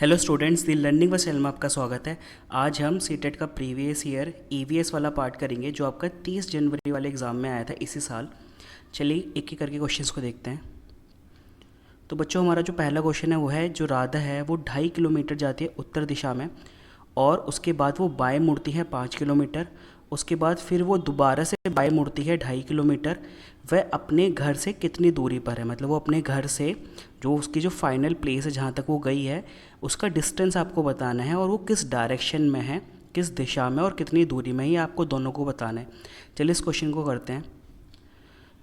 Hello students, the learning with Salma में आपका स्वागत है। आज हम सीटेट का प्रीवियस ईयर ईवीएस वाला पार्ट करेंगे जो आपका 30 जनवरी वाले एग्ज़ाम में आया था इसी साल। चलिए एक एक करके क्वेश्चंस को देखते हैं। तो बच्चों, हमारा जो पहला क्वेश्चन है वो है, जो राधा है वो 2.5 किलोमीटर जाती है उत्तर दिशा में और उसके बाद वो बाएँ मुड़ती है 5 किलोमीटर। उसके बाद फिर वो दोबारा से बाएँ मुड़ती है 2.5 किलोमीटर। वह अपने घर से कितनी दूरी पर है, मतलब वो अपने घर से जो उसकी जो फाइनल प्लेस है जहाँ तक वो गई है उसका डिस्टेंस आपको बताना है और वो किस डायरेक्शन में है, किस दिशा में और कितनी दूरी में, ये आपको दोनों को बताना है। चलिए इस क्वेश्चन को करते हैं।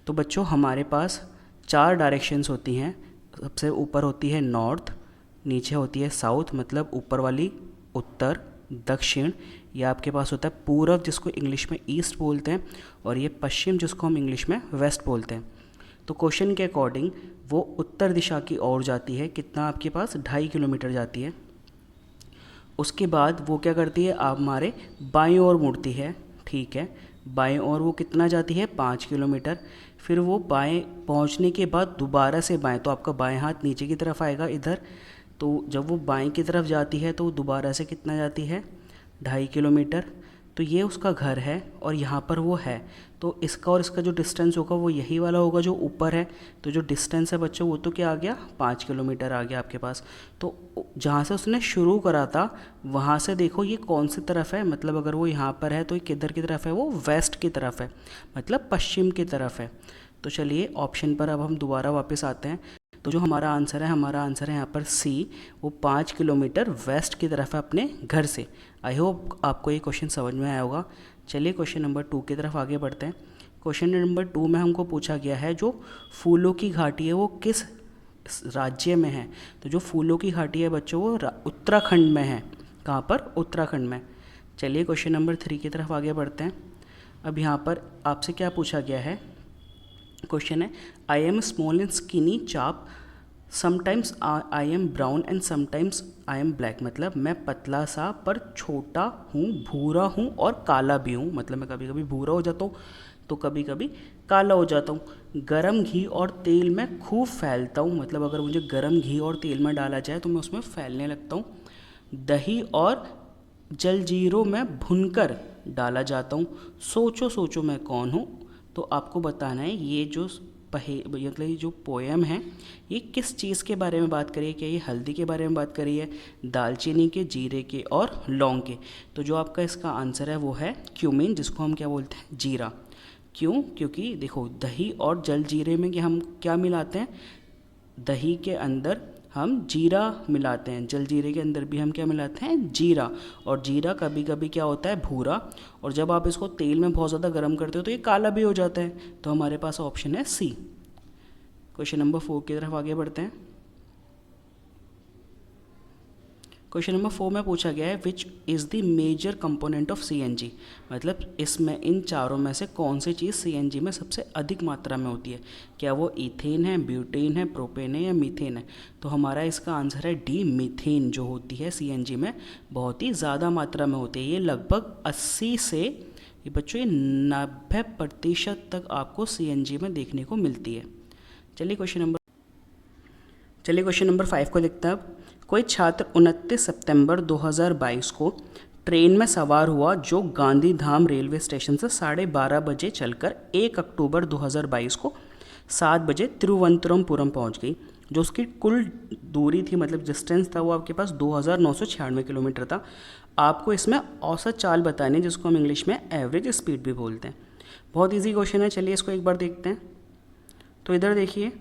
तो बच्चों, हमारे पास 4 डायरेक्शंस होती हैं। सबसे ऊपर होती है नॉर्थ, नीचे होती है साउथ मतलब ऊपर वाली उत्तर, दक्षिण ये आपके पास होता है पूरब जिसको इंग्लिश में ईस्ट बोलते हैं, और ये पश्चिम जिसको हम इंग्लिश में वेस्ट बोलते हैं। तो क्वेश्चन के अकॉर्डिंग वो उत्तर दिशा की ओर जाती है, कितना आपके पास 2.5 किलोमीटर जाती है। उसके बाद वो क्या करती है, आप हमारे बाईं ओर मुड़ती है, ठीक है। बाएं ओर वो कितना जाती है, 5 किलोमीटर। फिर वो बाएं पहुंचने के बाद दोबारा से बाएं, तो आपका बाएं हाथ नीचे की तरफ आएगा इधर। तो जब वो बाएं की तरफ जाती है तो दोबारा से कितना जाती है, 2.5 किलोमीटर। तो ये उसका घर है और यहाँ पर वो है, तो इसका और इसका जो डिस्टेंस होगा वो यही वाला होगा जो ऊपर है। तो जो डिस्टेंस है बच्चों वो तो क्या आ गया, 5 किलोमीटर आ गया आपके पास। तो जहाँ से उसने शुरू करा था वहाँ से देखो ये कौन सी तरफ है, मतलब अगर वो यहाँ पर है तो ये किधर की तरफ है, वो वेस्ट की तरफ है, मतलब पश्चिम की तरफ है। तो चलिए ऑप्शन पर अब हम दोबारा वापस आते हैं। तो जो हमारा आंसर है, हमारा आंसर है यहाँ पर सी, वो 5 किलोमीटर वेस्ट की तरफ है अपने घर से। आई होप आपको ये क्वेश्चन समझ में आया होगा। चलिए क्वेश्चन नंबर 2 की तरफ आगे बढ़ते हैं। क्वेश्चन नंबर 2 में हमको पूछा गया है जो फूलों की घाटी है वो किस राज्य में है। तो जो फूलों की घाटी है बच्चों वो उत्तराखंड में है। कहाँ पर, उत्तराखंड में। चलिए क्वेश्चन नंबर 3 की तरफ आगे बढ़ते हैं। अब यहाँ पर आपसे क्या पूछा गया है, क्वेश्चन है, I am small and skinny chap, sometimes I am brown and sometimes I am black. मतलब मैं पतला सा पर छोटा हूँ, भूरा हूँ और काला भी हूँ। मतलब मैं कभी कभी भूरा हो जाता हूँ तो कभी कभी काला हो जाता हूँ। गरम घी और तेल में खूब फैलता हूँ, मतलब अगर मुझे गरम घी और तेल में डाला जाए तो मैं उसमें फैलने लगता हूँ। दही और जलजीरों में भुनकर डाला जाता हूँ। सोचो सोचो मैं कौन हूँ। तो आपको बताना है ये जो मतलब ये जो पोएम है ये किस चीज़ के बारे में बात करिए, क्या ये हल्दी के बारे में बात करी है, दालचीनी के, जीरे के और लौंग के। तो जो आपका इसका आंसर है वो है क्यूमीन, जिसको हम क्या बोलते हैं, जीरा। क्यों, क्योंकि देखो दही और जल जीरे में कि हम क्या मिलाते हैं, दही के अंदर हम जीरा मिलाते हैं, जलजीरे के अंदर भी हम क्या मिलाते हैं, जीरा। और जीरा कभी कभी क्या होता है, भूरा, और जब आप इसको तेल में बहुत ज़्यादा गर्म करते हो तो ये काला भी हो जाता है। तो हमारे पास ऑप्शन है सी। क्वेश्चन नंबर 4 की तरफ आगे बढ़ते हैं। क्वेश्चन नंबर 4 में पूछा गया है which is the major component of CNG. मतलब इसमें इन चारों में से कौन सी चीज़ सीएनजी में सबसे अधिक मात्रा में होती है। क्या वो इथेन है, ब्यूटेन है, प्रोपेन है या मीथेन है। तो हमारा इसका आंसर है डी, मीथेन जो होती है सीएनजी में बहुत ही ज़्यादा मात्रा में होती है। ये लगभग 80 से ये बच्चों ये 90% तक आपको सीएनजी में देखने को मिलती है। चलिए क्वेश्चन नंबर 5 को देखते हैं अब। कोई छात्र 29 सितंबर 2022 को ट्रेन में सवार हुआ जो गांधी धाम रेलवे स्टेशन से 12:30 बजे चलकर 1 अक्टूबर 2022 को 7 बजे तिरुवनंतपुरम पहुंच गई। जो उसकी कुल दूरी थी, मतलब डिस्टेंस था, वो आपके पास 2996 किलोमीटर था। आपको इसमें औसत चाल बतानी है जिसको हम इंग्लिश में एवरेज स्पीड भी बोलते हैं। बहुत ईजी क्वेश्चन है, चलिए इसको एक बार देखते हैं। तो इधर देखिए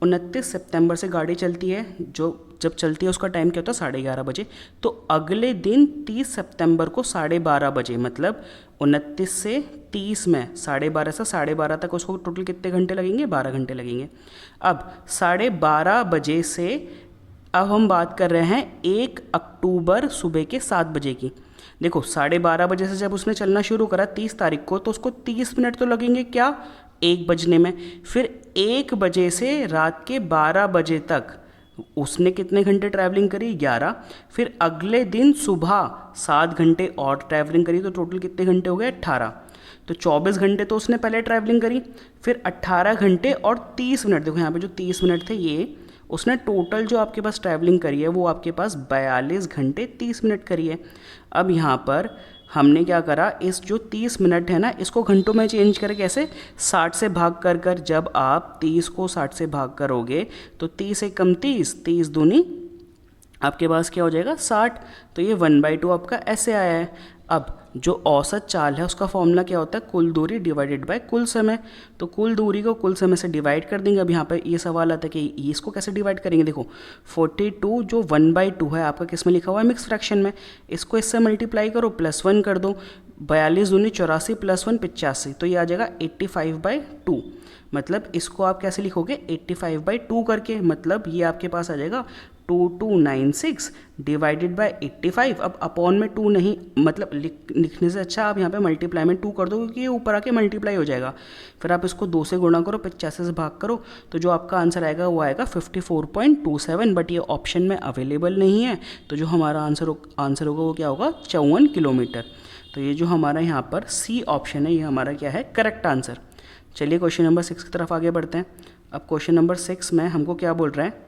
29 सितंबर से गाड़ी चलती है, जो जब चलती है उसका टाइम क्या होता है, 11:30 बजे। तो अगले दिन 30 सितंबर को 12:30 बजे, मतलब 29 से 30 में 12:30 से 12:30 तक उसको टोटल कितने घंटे लगेंगे, 12 घंटे लगेंगे। अब 12:30 बजे से अब हम बात कर रहे हैं 1 अक्टूबर सुबह के 7 बजे की। देखो 12:30 बजे से जब उसने चलना शुरू करा 30 तारीख को, तो उसको 30 मिनट तो लगेंगे क्या, 1 बजने में। फिर 1 बजे से रात के 12 बजे तक उसने कितने घंटे ट्रैवलिंग करी, 11। फिर अगले दिन सुबह 7 घंटे और ट्रैवलिंग करी, तो टोटल कितने घंटे हो गए, 18। तो 24 घंटे तो उसने पहले ट्रैवलिंग करी, फिर 18 घंटे और 30 मिनट, देखो यहाँ पे जो 30 मिनट थे ये उसने टोटल जो आपके पास ट्रैवलिंग करी है वो आपके पास 42 घंटे 30 मिनट करी है। अब यहाँ पर हमने क्या करा, इस जो 30 मिनट है ना इसको घंटों में चेंज करें। कैसे? 60 से भाग कर कर जब आप 30 को 60 से भाग करोगे तो 30 एक कम 30, 30 दूनी आपके पास क्या हो जाएगा 60। तो ये 1/2 आपका ऐसे आया है। अब जो औसत चाल है उसका फॉर्मूला क्या होता है, कुल दूरी डिवाइडेड बाय कुल समय। तो कुल दूरी को कुल समय से डिवाइड कर देंगे। अब यहाँ पर ये सवाल आता है कि इसको कैसे डिवाइड करेंगे। देखो 42 जो 1/2 है आपका किस में लिखा हुआ है, मिक्स फ्रैक्शन में, इसको इससे मल्टीप्लाई करो +1 कर दो। 42 दूनी 84 +1 85, तो ये आ जाएगा 85/2। मतलब इसको आप कैसे लिखोगे 85/2 करके, मतलब ये आपके पास आ जाएगा 2296 डिवाइडेड बाय 85। अब अपॉन में 2 नहीं, मतलब लिखने से अच्छा आप यहाँ पे मल्टीप्लाई में 2 कर दो क्योंकि ये ऊपर आके मल्टीप्लाई हो जाएगा। फिर आप इसको 2 से गुणा करो, 85 से भाग करो, तो जो आपका आंसर आएगा वो आएगा 54.27। बट ये ऑप्शन में अवेलेबल नहीं है, तो जो हमारा आंसर होगा वो क्या होगा 54 किलोमीटर। तो ये जो हमारा यहाँ पर सी ऑप्शन है ये हमारा क्या है करेक्ट आंसर। चलिए क्वेश्चन नंबर 6 की तरफ आगे बढ़ते हैं। अब क्वेश्चन नंबर 6 में हमको क्या बोल रहा है,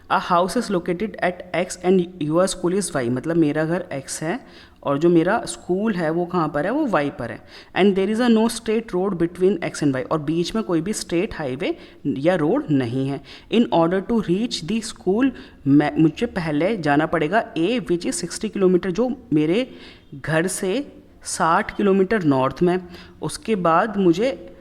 a house is located at X and your school is Y. मतलब मेरा घर एक्स है और जो मेरा स्कूल है वो कहाँ पर है, वो वाई पर है। And there is a no straight road between X and Y, और बीच में कोई भी स्ट्रेट हाईवे या रोड नहीं है। In order to reach the school मुझे पहले जाना पड़ेगा ए विच इज़ 60 किलोमीटर, जो मेरे घर से 60 किलोमीटर नॉर्थ में। उसके बाद मुझे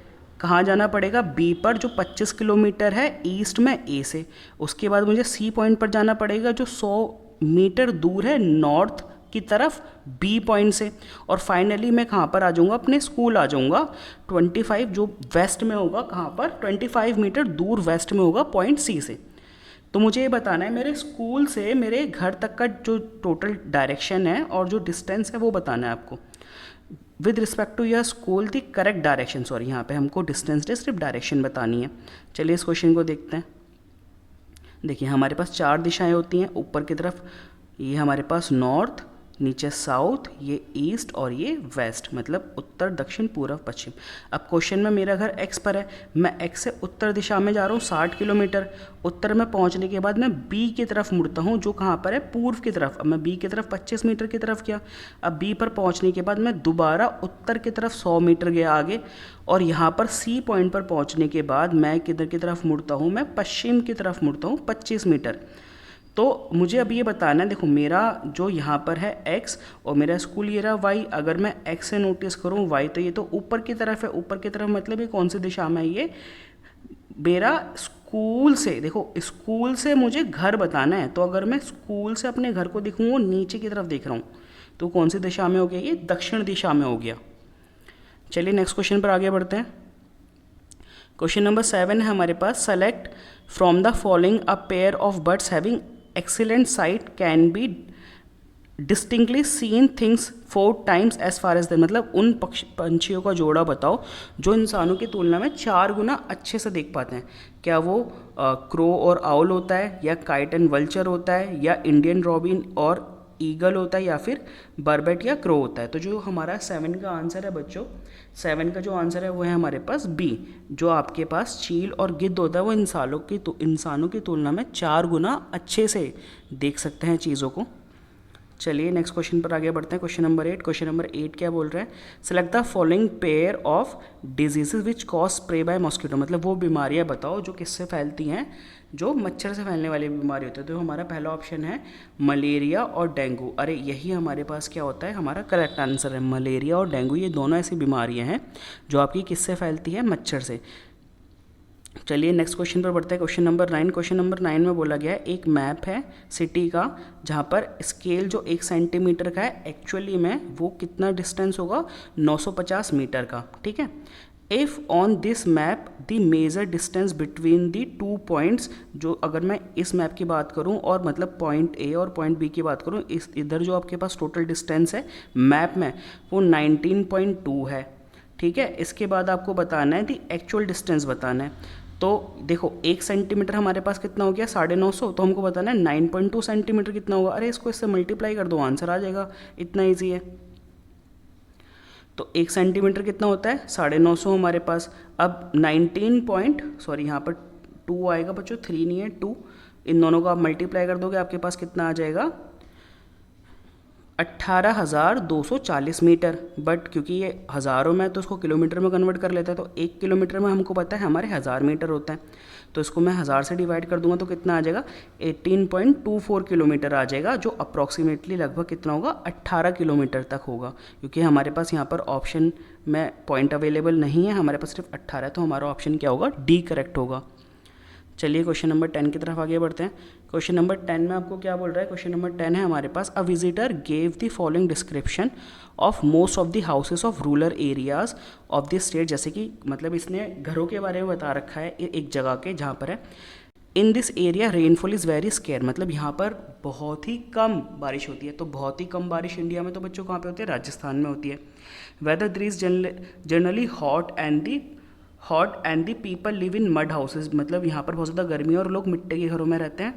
कहाँ जाना पड़ेगा, बी पर जो 25 किलोमीटर है ईस्ट में ए से। उसके बाद मुझे सी पॉइंट पर जाना पड़ेगा जो 100 मीटर दूर है नॉर्थ की तरफ बी पॉइंट से। और फाइनली मैं कहाँ पर आ जाऊँगा, अपने स्कूल आ जाऊँगा 25 जो वेस्ट में होगा, कहाँ पर 25 मीटर दूर वेस्ट में होगा पॉइंट सी से। तो मुझे ये बताना है मेरे स्कूल से मेरे घर तक का जो टोटल डायरेक्शन है और जो डिस्टेंस है वो बताना है आपको। With respect to your school the correct direction, sorry यहाँ पे हमको डिस्टेंस नहीं सिर्फ डायरेक्शन बतानी है। चलिए इस क्वेश्चन को देखते हैं। देखिए हमारे पास 4 दिशाएं होती हैं, ऊपर की तरफ ये हमारे पास नॉर्थ, नीचे साउथ, ये ईस्ट और ये वेस्ट, मतलब उत्तर दक्षिण पूर्व पश्चिम। अब क्वेश्चन में मेरा घर एक्स पर है, मैं एक्स से उत्तर दिशा में जा रहा हूँ 60 किलोमीटर। उत्तर में पहुँचने के बाद मैं बी की तरफ मुड़ता हूँ जो कहाँ पर है, पूर्व की तरफ। अब मैं बी की तरफ 25 मीटर की तरफ गया। अब बी पर पहुँचने के बाद मैं दोबारा उत्तर की तरफ 100 मीटर गया आगे, और यहाँ पर सी पॉइंट पर पहुँचने के बाद मैं किधर की तरफ मुड़ता हूँ, मैं पश्चिम की तरफ मुड़ता हूँ 25 मीटर। तो मुझे अब ये बताना है, देखो मेरा जो यहाँ पर है x और मेरा स्कूल ये रहा y। अगर मैं x से नोटिस करूँ y, तो ये तो ऊपर की तरफ है। ऊपर की तरफ मतलब ये कौन सी दिशा में है, ये मेरा स्कूल से। देखो स्कूल से मुझे घर बताना है, तो अगर मैं स्कूल से अपने घर को देखूँ नीचे की तरफ देख रहा हूँ, तो कौन सी दिशा में हो गया, ये दक्षिण दिशा में हो गया। चलिए नेक्स्ट क्वेश्चन पर आगे बढ़ते हैं। क्वेश्चन नंबर 7 है हमारे पास, select from the following a pair of birds having excellent sight can be distinctly seen things 4 times as far as the. मतलब उन पंछियों का जोड़ा बताओ जो इंसानों की तुलना में 4 गुना अच्छे से देख पाते हैं। क्या वो क्रो और आउल होता है, या काइट एंड वल्चर होता है, या इंडियन रॉबिन और ईगल होता है, या फिर बर्बेट या क्रो होता है। तो जो हमारा 7 का आंसर है बच्चों, 7 का जो आंसर है वो है हमारे पास बी। जो आपके पास चील और गिद्ध होता है वो इंसानों की तुलना में 4 गुना अच्छे से देख सकते हैं चीज़ों को। चलिए नेक्स्ट क्वेश्चन पर आगे बढ़ते हैं। Question number 8। क्वेश्चन नंबर 8 क्या बोल रहे हैं, select the following pair of diseases which cause spray by mosquito. मतलब वो बीमारियां बताओ जो किससे फैलती हैं, जो मच्छर से फैलने वाली बीमारी होती है। तो हमारा पहला ऑप्शन है मलेरिया और डेंगू। अरे यही हमारे पास क्या होता है, हमारा करेक्ट आंसर है मलेरिया और डेंगू। ये दोनों ऐसी बीमारियां हैं जो आपकी किससे फैलती है, मच्छर से। चलिए नेक्स्ट क्वेश्चन पर बढ़ते हैं। Question number 9। क्वेश्चन नंबर 9 में बोला गया है एक मैप है सिटी का, जहाँ पर स्केल जो 1 सेंटीमीटर का है एक्चुअली में वो कितना डिस्टेंस होगा, 950 मीटर का। ठीक है। If on this map the major distance between the 2 points, जो अगर मैं इस मैप की बात करूं और मतलब पॉइंट ए और पॉइंट बी की बात करूं, इस इधर जो आपके पास टोटल डिस्टेंस है मैप में वो 19.2 है। ठीक है। इसके बाद आपको बताना है दी एक्चुअल डिस्टेंस बताना है। तो देखो 1 सेंटीमीटर हमारे पास कितना हो गया, 950, तो हमको बताना है 9.2 सेंटीमीटर कितना होगा। अरे इसको इससे मल्टीप्लाई कर दो, आंसर आ जाएगा, इतना ईजी है। तो 1 सेंटीमीटर कितना होता है, 950 हमारे पास। अब यहाँ पर 2 आएगा बच्चों, 3 नहीं है 2, इन दोनों को आप मल्टीप्लाई कर दोगे आपके पास कितना आ जाएगा 18,240 मीटर। बट क्योंकि ये हज़ारों में तो उसको किलोमीटर में कन्वर्ट कर लेता है, तो 1 किलोमीटर में हमको पता है हमारे 1000 मीटर होता है, तो इसको मैं 1000 से डिवाइड कर दूंगा तो कितना आ जाएगा 18.24 किलोमीटर आ जाएगा, जो अप्रॉक्सीमेटली लगभग कितना होगा 18 किलोमीटर तक होगा। क्योंकि हमारे पास यहाँ पर ऑप्शन में पॉइंट अवेलेबल नहीं है, हमारे पास सिर्फ 18 है, तो हमारा ऑप्शन क्या होगा डी करेक्ट होगा। चलिए क्वेश्चन नंबर 10 की तरफ आगे बढ़ते हैं। क्वेश्चन नंबर 10 में आपको क्या बोल रहा है, क्वेश्चन नंबर 10 है हमारे पास, a visitor gave the following description of most of the houses of rural areas of the state. जैसे कि मतलब इसने घरों के बारे में बता रखा है एक जगह के जहाँ पर है, in this area rainfall is very scare, मतलब यहाँ पर बहुत ही कम बारिश होती है। तो बहुत ही कम बारिश इंडिया में तो बच्चों कहाँ पे होती है, राजस्थान में होती है। Weather there is generally hot and the people live in mud houses, मतलब यहाँ पर बहुत ज़्यादा गर्मी है और लोग मिट्टी के घरों में रहते हैं।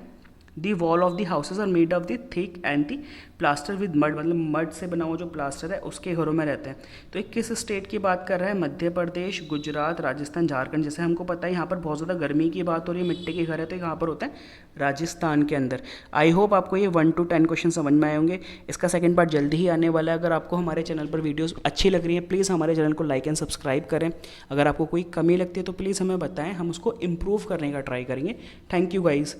The wall of the houses are made of the thick and the plaster with mud, मतलब मड से बना हुआ जो प्लास्टर है उसके घरों में रहते हैं। तो ये किस स्टेट की बात कर रहा है, मध्य प्रदेश, गुजरात, राजस्थान, झारखंड। जैसे हमको पता है यहाँ पर बहुत ज़्यादा गर्मी की बात हो रही है, मिट्टी के घर है, तो यहाँ पर होता है राजस्थान के अंदर। आई होप आपको ये 1 to 10 क्वेश्चन समझ में आए होंगे। इसका सेकंड पार्ट जल्दी ही आने वाला है। अगर आपको हमारे चैनल पर वीडियोस अच्छी लग रही है प्लीज़ हमारे चैनल को लाइक एंड सब्सक्राइब करें। अगर आपको कोई कमी लगती है तो प्लीज़ हमें बताएं, हम उसको इम्प्रूव करने का ट्राई करेंगे। Thank you guys.